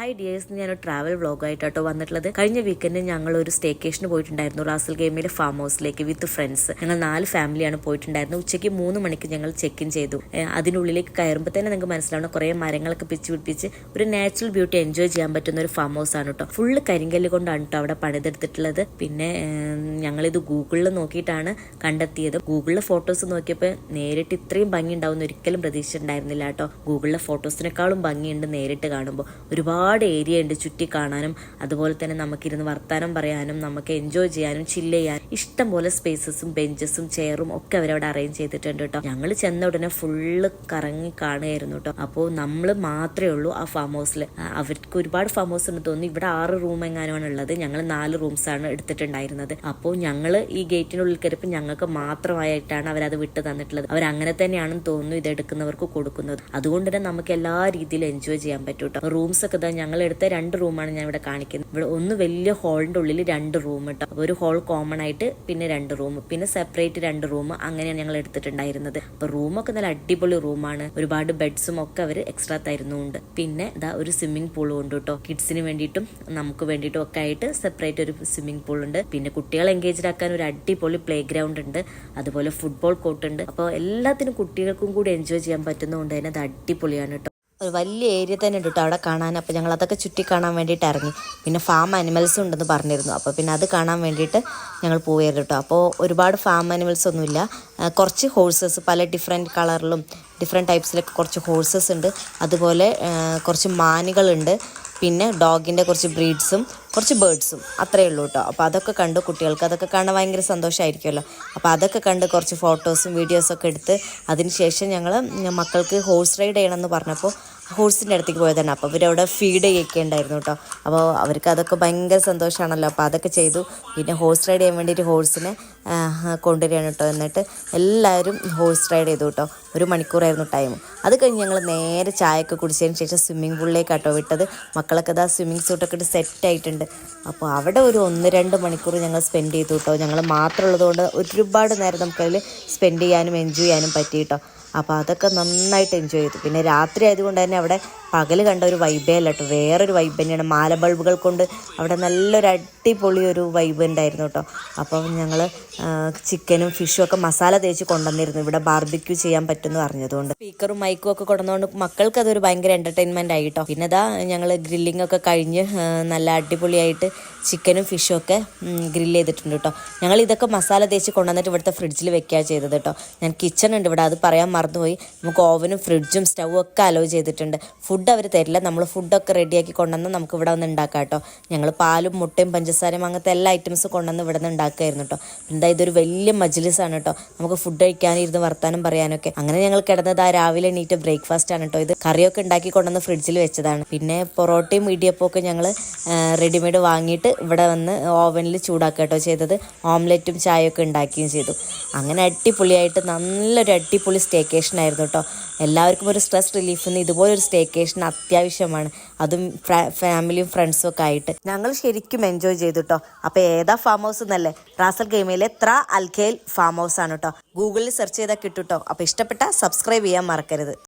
Hi dears, ഞാനൊരു travel വ്ളോഗായിട്ടോ വന്നിട്ടുള്ളത്. കഴിഞ്ഞ വീക്കെൻഡ് ഞങ്ങൾ ഒരു സ്റ്റേക്കേഷന് പോയിട്ടുണ്ടായിരുന്നു റാസൽ ഗെയിമിലെ ഫാം ഹൗസിലേക്ക് വിത്ത് ഫ്രണ്ട്സ്. ഞങ്ങൾ 4 ഫാമിലിയാണ് പോയിട്ടുണ്ടായിരുന്നു. ഉച്ചയ്ക്ക് 3 മണിക്ക് ഞങ്ങൾ ചെക്ക് ഇൻ ചെയ്തു. അതിനുള്ളിലേക്ക് കയറുമ്പോൾ തന്നെ നിങ്ങൾക്ക് മനസ്സിലാവണം, കുറേ മരങ്ങളൊക്കെ പിടിപ്പിച്ച് ഒരു നാച്ചുറൽ ബ്യൂട്ടി എൻജോയ് ചെയ്യാൻ പറ്റുന്ന ഒരു ഫാം ഹൗസ് ആണ് കേട്ടോ. ഫുള്ള് കരിങ്കല്ല് കൊണ്ടാണ് കേട്ടോ അവിടെ പണിതെടുത്തിട്ടുള്ളത്. പിന്നെ ഞങ്ങളിത് ഗൂഗിളിൽ നോക്കിയിട്ടാണ് കണ്ടെത്തിയത്. ഗൂഗിളിലെ ഫോട്ടോസ് നോക്കിയപ്പോൾ നേരിട്ട് ഇത്രയും ഭംഗി ഉണ്ടാവുന്ന ഒരിക്കലും പ്രതീക്ഷിച്ചിട്ടുണ്ടായിരുന്നില്ല കേട്ടോ. ഗൂഗിളിലെ ഫോട്ടോസിനേക്കാളും ഭംഗിയുണ്ട് നേരിട്ട് കാണുമ്പോൾ. ഒരുപാട് ഏരിയ ഉണ്ട് ചുറ്റി കാണാനും, അതുപോലെ തന്നെ നമുക്കിരുന്ന് വർത്താനം പറയാനും, നമുക്ക് എൻജോയ് ചെയ്യാനും, ചില്ല് ചെയ്യാനും ഇഷ്ടം പോലെ സ്പേസസും ബെഞ്ചസും ചെയറും ഒക്കെ അവരവിടെ അറേഞ്ച് ചെയ്തിട്ടുണ്ട് കേട്ടോ. ഞങ്ങൾ ചെന്ന ഉടനെ ഫുള്ള് കറങ്ങി കാണുകയായിരുന്നു കേട്ടോ. അപ്പോൾ നമ്മൾ മാത്രമേ ഉള്ളൂ ആ ഫാം ഹൗസിൽ. അവർക്ക് ഒരുപാട് ഫാം ഹൗസ് ഉണ്ട് തോന്നുന്നു. ഇവിടെ 6 റൂം എങ്ങാനുമാണ് ഉള്ളത്. ഞങ്ങൾ 4 റൂംസാണ് എടുത്തിട്ടുണ്ടായിരുന്നത്. അപ്പോൾ ഞങ്ങൾ ഈ ഗേറ്റിനുള്ളിൽ കയറിയപ്പോൾ ഞങ്ങൾക്ക് മാത്രമായിട്ടാണ് അവരത് വിട്ട് തന്നിട്ടുള്ളത്. അവരങ്ങനെ തന്നെയാണെന്ന് തോന്നുന്നു ഇത് എടുക്കുന്നവർക്ക് കൊടുക്കുന്നത്. അതുകൊണ്ട് തന്നെ നമുക്ക് എല്ലാ രീതിയിലും എൻജോയ് ചെയ്യാൻ പറ്റും കേട്ടോ. റൂംസ് ഒക്കെ ഞങ്ങൾ എടുത്ത 2 റൂമാണ് ഞാൻ ഇവിടെ കാണിക്കുന്നത്. ഇവിടെ ഒന്ന് വലിയ ഹോളിന്റെ ഉള്ളിൽ 2 റൂം കേട്ടോ. ഒരു ഹോൾ കോമൺ ആയിട്ട് പിന്നെ 2 റൂം, പിന്നെ സെപ്പറേറ്റ് 2 റൂം, അങ്ങനെയാണ് ഞങ്ങൾ എടുത്തിട്ടുണ്ടായിരുന്നത്. അപ്പൊ റൂമൊക്കെ നല്ല അടിപൊളി റൂമാണ്. ഒരുപാട് ബെഡ്സും ഒക്കെ അവർ എക്സ്ട്രാ തരുന്നുണ്ട്. പിന്നെ ഇതാ ഒരു സ്വിമ്മിംഗ് പൂളും ഉണ്ട് കേട്ടോ. കിഡ്സിന് വേണ്ടിയിട്ടും നമുക്ക് വേണ്ടിയിട്ടും ഒക്കെ ആയിട്ട് സെപ്പറേറ്റ് ഒരു സ്വിമ്മിംഗ് പൂൾ ഉണ്ട്. പിന്നെ കുട്ടികളെ എൻഗേജ്ഡ് ആക്കാൻ ഒരു അടിപൊളി പ്ലേ ഗ്രൗണ്ട് ഉണ്ട്. അതുപോലെ ഫുട്ബോൾ കോർട്ട് ഉണ്ട്. അപ്പോൾ എല്ലാത്തിനും കുട്ടികൾക്കും കൂടി എൻജോയ് ചെയ്യാൻ പറ്റുന്നതുകൊണ്ട് തന്നെ അത് അടിപൊളിയാണ് കേട്ടോ. ഒരു വലിയ ഏരിയ തന്നെ ഉണ്ട് കേട്ടോ അവിടെ കാണാൻ. അപ്പോൾ ഞങ്ങൾ അതൊക്കെ ചുറ്റി കാണാൻ വേണ്ടിയിട്ട് ഇറങ്ങി. പിന്നെ ഫാം അനിമൽസ് ഉണ്ടെന്ന് പറഞ്ഞിരുന്നു. അപ്പോൾ പിന്നെ അത് കാണാൻ വേണ്ടിയിട്ട് ഞങ്ങൾ പോയിരുന്നു കേട്ടോ. അപ്പോൾ ഒരുപാട് ഫാം അനിമൽസ് ഒന്നുമില്ല. കുറച്ച് ഹോഴ്സസ് പല ഡിഫറെൻറ്റ് കളറിലും ഡിഫറെൻറ്റ് ടൈപ്സിലൊക്കെ കുറച്ച് ഹോഴ്സസ് ഉണ്ട്. അതുപോലെ കുറച്ച് മാനുകളുണ്ട്. പിന്നെ ഡോഗിൻ്റെ കുറച്ച് ബ്രീഡ്സും കുറച്ച് ബേർഡ്സും അത്രയേ ഉള്ളൂ കേട്ടോ. അപ്പോൾ അതൊക്കെ കണ്ടു. കുട്ടികൾക്ക് അതൊക്കെ കാണാൻ ഭയങ്കര സന്തോഷമായിരിക്കുമല്ലോ. അപ്പോൾ അതൊക്കെ കണ്ട് കുറച്ച് ഫോട്ടോസും വീഡിയോസൊക്കെ എടുത്ത് അതിന് ശേഷം ഞങ്ങൾ മക്കൾക്ക് ഹോഴ്സ് റൈഡ് ചെയ്യണമെന്ന് പറഞ്ഞപ്പോൾ ഹോഴ്സിൻ്റെ അടുത്തേക്ക് പോയതാണ്. അപ്പോൾ അവരവിടെ ഫീഡ് ചെയ്യൊക്കെ ഉണ്ടായിരുന്നു കേട്ടോ. അപ്പോൾ അവർക്ക് അതൊക്കെ ഭയങ്കര സന്തോഷമാണല്ലോ. അപ്പോൾ അതൊക്കെ ചെയ്തു. പിന്നെ ഹോഴ്സ് റൈഡ് ചെയ്യാൻ വേണ്ടിയിട്ട് ഹോഴ്സിനെ കൊണ്ടുവരികയാണ് കേട്ടോ. എന്നിട്ട് എല്ലാവരും ഹോഴ്സ് റൈഡ് ചെയ്തു കേട്ടോ. 1 മണിക്കൂറായിരുന്നു ടൈം. അത് കഴിഞ്ഞ് ഞങ്ങൾ നേരെ ചായയൊക്കെ കുടിച്ചതിന് ശേഷം സ്വിമ്മിംഗ് പൂളിലേക്കാട്ടോ വിട്ടത്. മക്കളൊക്കെ ഇതാ സ്വിമ്മിംഗ് സൂട്ടൊക്കെ ഇട്ട് സെറ്റ് ആയിട്ടുണ്ട്. അപ്പോൾ അവിടെ ഒരു 1-2 മണിക്കൂർ ഞങ്ങൾ സ്പെൻഡ് ചെയ്തു കേട്ടോ. ഞങ്ങൾ മാത്രമുള്ളതുകൊണ്ട് ഒരുപാട് നേരം നമുക്കതിൽ സ്പെൻഡ് ചെയ്യാനും എൻജോയ് ചെയ്യാനും പറ്റി കേട്ടോ. അപ്പോൾ അതൊക്കെ നന്നായിട്ട് എൻജോയ് ചെയ്തു. പിന്നെ രാത്രി ആയതുകൊണ്ട് തന്നെ അവിടെ പകൽ കണ്ട ഒരു വൈബേ അല്ല കേട്ടോ, വേറൊരു വൈബ് തന്നെയാണ്. മാല ബൾബുകൾ കൊണ്ട് അവിടെ നല്ലൊരു അടിപൊളി ഒരു വൈബ് ഉണ്ടായിരുന്നു കേട്ടോ. അപ്പം ഞങ്ങൾ ചിക്കനും ഫിഷും ഒക്കെ മസാല തേച്ച് കൊണ്ടുവന്നിരുന്നു. ഇവിടെ ബാർബിക്യൂ ചെയ്യാൻ പറ്റുമെന്ന് പറഞ്ഞതുകൊണ്ട് സ്പീക്കറും മൈക്കും ഒക്കെ കൊണ്ടുവന്നുകൊണ്ട് മക്കൾക്ക് അതൊരു ഭയങ്കര എൻ്റർടൈൻമെൻ്റ് ആയി കേട്ടോ. പിന്നെ ഇതാ ഞങ്ങൾ ഗ്രില്ലിംഗ് ഒക്കെ കഴിഞ്ഞ് നല്ല അടിപൊളിയായിട്ട് ചിക്കനും ഫിഷും ഒക്കെ ഗ്രില്ല് ചെയ്തിട്ടുണ്ട് കേട്ടോ. ഞങ്ങൾ ഇതൊക്കെ മസാല തേച്ച് കൊണ്ടുവന്നിട്ട് ഇവിടുത്തെ ഫ്രിഡ്ജിൽ വെക്കുകയാണ് ചെയ്തത് കേട്ടോ. ഞാൻ കിച്ചൺ ഉണ്ട് ഇവിടെ, അത് പറയാൻ മറന്നുപോയി. നമുക്ക് ഓവനും ഫ്രിഡ്ജും സ്റ്റൗവും ഒക്കെ അലോ ചെയ്തിട്ടുണ്ട്. ഫുഡ് അവർ തരില്ല, നമ്മൾ ഫുഡൊക്കെ റെഡിയാക്കി കൊണ്ടുവന്ന് നമുക്ക് ഇവിടെ വന്ന് ഉണ്ടാക്കാം കേട്ടോ. ഞങ്ങൾ പാലും മുട്ടയും പഞ്ചസാരയും അങ്ങനത്തെ എല്ലാ ഐറ്റംസും കൊണ്ടുവന്ന് ഇവിടെ നിന്ന് ഉണ്ടാക്കുമായിരുന്നു കേട്ടോ. എന്താ ഇതൊരു വലിയ മജ്ലിസാണ് കേട്ടോ. നമുക്ക് ഫുഡ് കഴിക്കാനിരുന്ന് വർത്താനം പറയാനൊക്കെ. അങ്ങനെ ഞങ്ങൾ കിടന്നത് ആ രാവിലെ എണീറ്റ് ബ്രേക്ക്ഫാസ്റ്റ് ആണ് കേട്ടോ. ഇത് കറിയൊക്കെ ഉണ്ടാക്കി കൊണ്ടുവന്ന് ഫ്രിഡ്ജിൽ വെച്ചതാണ്. പിന്നെ പൊറോട്ടയും ഇടിയപ്പമൊക്കെ ഞങ്ങൾ റെഡിമെയ്ഡ് വാങ്ങിയിട്ട് ഇവിടെ വന്ന് ഓവനിൽ ചൂടാക്കുക കേട്ടോ ചെയ്തത്. ഓംലെറ്റും ചായയൊക്കെ ഉണ്ടാക്കുകയും ചെയ്തു. അങ്ങനെ അടിപൊളിയായിട്ട് നല്ലൊരു അടിപൊളി സ്റ്റേക്കേഷൻ ആയിരുന്നു കേട്ടോ. എല്ലാവർക്കും ഒരു സ്ട്രെസ് റിലീഫിന് ഇതുപോലൊരു സ്റ്റേക്കേഷൻ അത്യാവശ്യമാണ്. അതും ഫാമിലിയും ഫ്രണ്ട്സും ഒക്കെ ആയിട്ട് ഞങ്ങൾ ശരിക്കും എൻജോയ് ചെയ്തു കേട്ടോ. അപ്പോൾ ഏതാ ഫാം ഹൗസ് എന്നല്ലേ? റാസൽ ഗെയിമിലെ അൽ ഖൈൽ ഫാം ഹൗസ് ആണ് കേട്ടോ. ഗൂഗിളിൽ സെർച്ച് ചെയ്താൽ കിട്ടും കേട്ടോ. അപ്പോൾ ഇഷ്ടപ്പെട്ട സബ്സ്ക്രൈബ് ചെയ്യാൻ മറക്കരുത്.